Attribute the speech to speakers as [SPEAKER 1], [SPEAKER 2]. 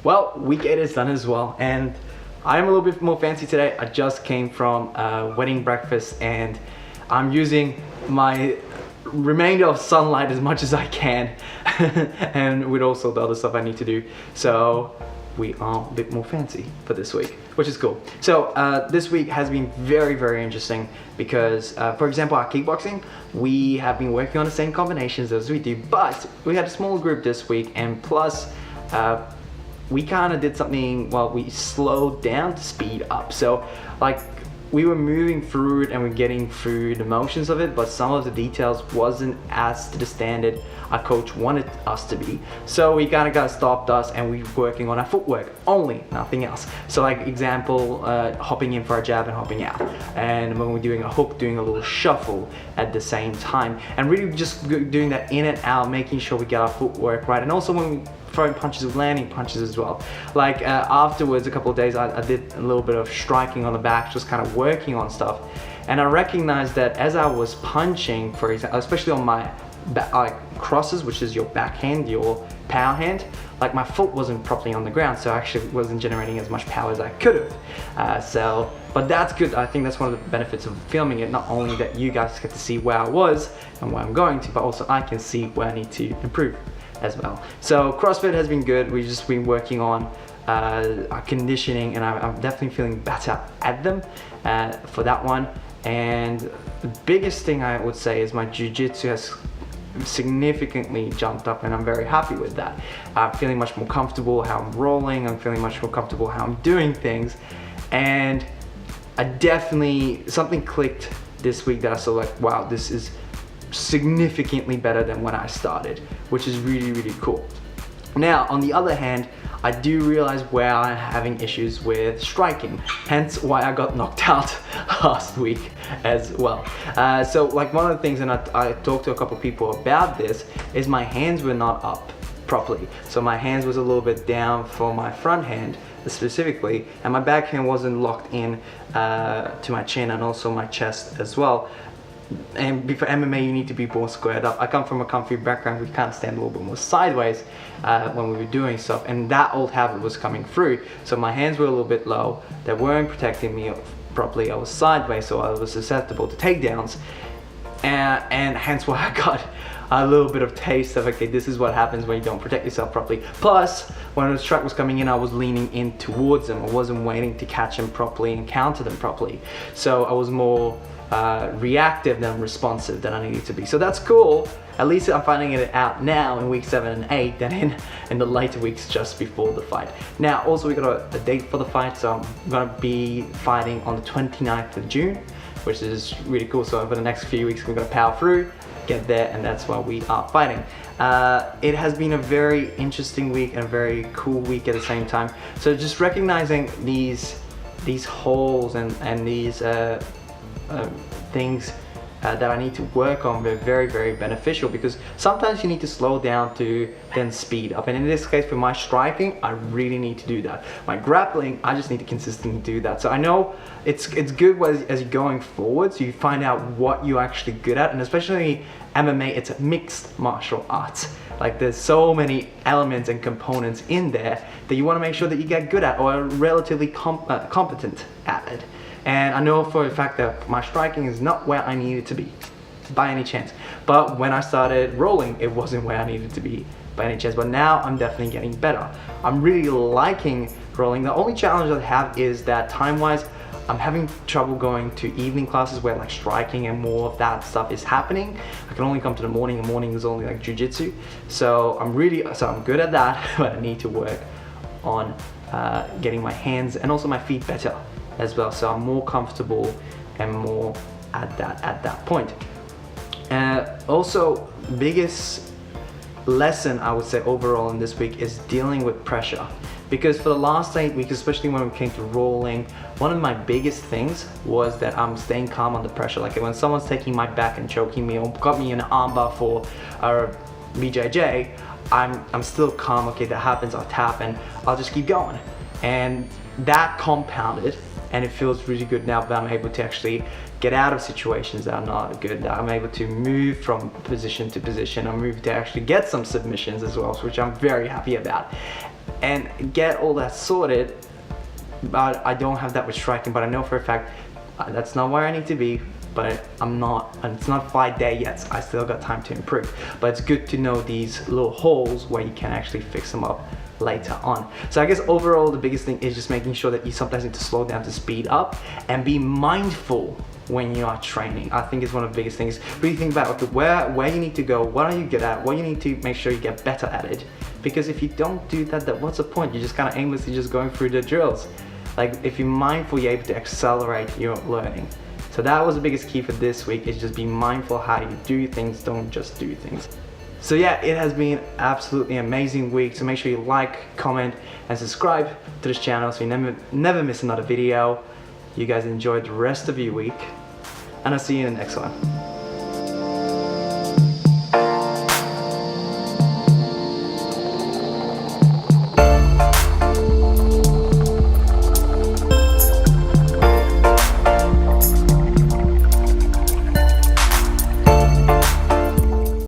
[SPEAKER 1] Well, week 8 is done as well, and I'm a little bit more fancy today. I just came from a wedding breakfast, and I'm using my remainder of sunlight as much as I can, and with also the other stuff I need to do. So we are a bit more fancy for this week, which is cool. So this week has been very interesting because, for example, our kickboxing, we have been working on the same combinations as we do, but we had a small group this week, and plus we kind of did something, well, we slowed down to speed up. So like we were moving through it and we're getting through the motions of it, but some of the details wasn't as to the standard our coach wanted us to be. So we kind of got stopped us, and we were working on our footwork only, nothing else. So like example, hopping in for a jab and hopping out, and when we're doing a hook, doing a little shuffle at the same time, and really just doing that in and out, making sure we get our footwork right. And also when we throwing punches with landing punches as well. Like afterwards, a couple of days, I did a little bit of striking on the back, just kind of working on stuff. And I recognized that as I was punching, for example, especially on my crosses, which is your backhand, your power hand, like my foot wasn't properly on the ground, so I actually wasn't generating as much power as I could have. But that's good. I think that's one of the benefits of filming it. Not only that you guys get to see where I was and where I'm going to, but also I can see where I need to improve as well. So CrossFit has been good. We've just been working on our conditioning, and I'm definitely feeling better at them for that one. And the biggest thing I would say is my jiu-jitsu has significantly jumped up, and I'm very happy with that. I'm feeling much more comfortable how I'm rolling. I'm feeling much more comfortable how I'm doing things, and I definitely, something clicked this week that I saw like, wow, this is significantly better than when I started, which is really cool. Now, on the other hand, I do realize where I'm having issues with striking, hence why I got knocked out last week as well. So like one of the things, and I talked to a couple people about this, is my hands were not up properly. So my hands was a little bit down for my front hand specifically, and my back hand wasn't locked in to my chin and also my chest as well. And for MMA, you need to be more squared up. I come from a comfy background. We kind of stand a little bit more sideways when we were doing stuff, and that old habit was coming through. So my hands were a little bit low. They weren't protecting me properly. I was sideways, so I was susceptible to takedowns, and hence why I got a little bit of taste of, okay, this is what happens when you don't protect yourself properly. Plus, when the strike was coming in, I was leaning in towards them. I wasn't waiting to catch them properly and counter them properly. So I was more reactive than responsive than I needed to be. So that's cool. At least I'm finding it out now in week 7 and 8 than in the later weeks just before the fight. Now, also we got a date for the fight, so I'm gonna be fighting on the 29th of June, which is really cool. So over the next few weeks, we're gonna power through, get there, and that's why we are fighting. It has been a very interesting week and a very cool week at the same time. So just recognizing these holes and these things that I need to work on, they're very beneficial, because sometimes you need to slow down to then speed up. And in this case, for my striking, I really need to do that. My grappling, I just need to consistently do that. So I know it's good as you're going forwards, you find out what you're actually good at, and especially MMA, it's a mixed martial arts. Like there's so many elements and components in there that you want to make sure that you get good at, or are relatively competent at it. And I know for a fact that my striking is not where I need it to be by any chance. But when I started rolling, it wasn't where I needed to be by any chance. But now I'm definitely getting better. I'm really liking rolling. The only challenge I have is that time-wise, I'm having trouble going to evening classes where like striking and more of that stuff is happening. I can only come to the morning, and morning is only like jiu-jitsu. So I'm good at that, but I need to work on getting my hands and also my feet better as well, so I'm more comfortable and more at that point. Also, biggest lesson I would say overall in this week is dealing with pressure, because for the last 8 weeks, especially when it came to rolling, one of my biggest things was that I'm staying calm under pressure. Like when someone's taking my back and choking me, or got me in an armbar for BJJ, I'm still calm. Okay, that happens, I'll tap and I'll just keep going. And that compounded, and it feels really good now that I'm able to actually get out of situations that are not good, that I'm able to move from position to position. I'm able to actually get some submissions as well, which I'm very happy about. and get all that sorted. But I don't have that with striking, but I know for a fact that's not where I need to be. But I'm not, and it's not fight day yet, so I still got time to improve. But it's good to know these little holes where you can actually fix them up later on. So I guess overall the biggest thing is just making sure that you sometimes need to slow down to speed up and be mindful when you are training. I think it's one of the biggest things. Really think about, okay, where you need to go, what are you good at, what you need to make sure you get better at it. Because if you don't do that, then what's the point? You're just kind of aimlessly just going through the drills. Like if you're mindful, you're able to accelerate your learning. So that was the biggest key for this week, is just be mindful how you do things, don't just do things. So yeah, it has been absolutely amazing week. So make sure you like, comment, and subscribe to this channel so you never miss another video. You guys enjoy the rest of your week, and I'll see you in the next one.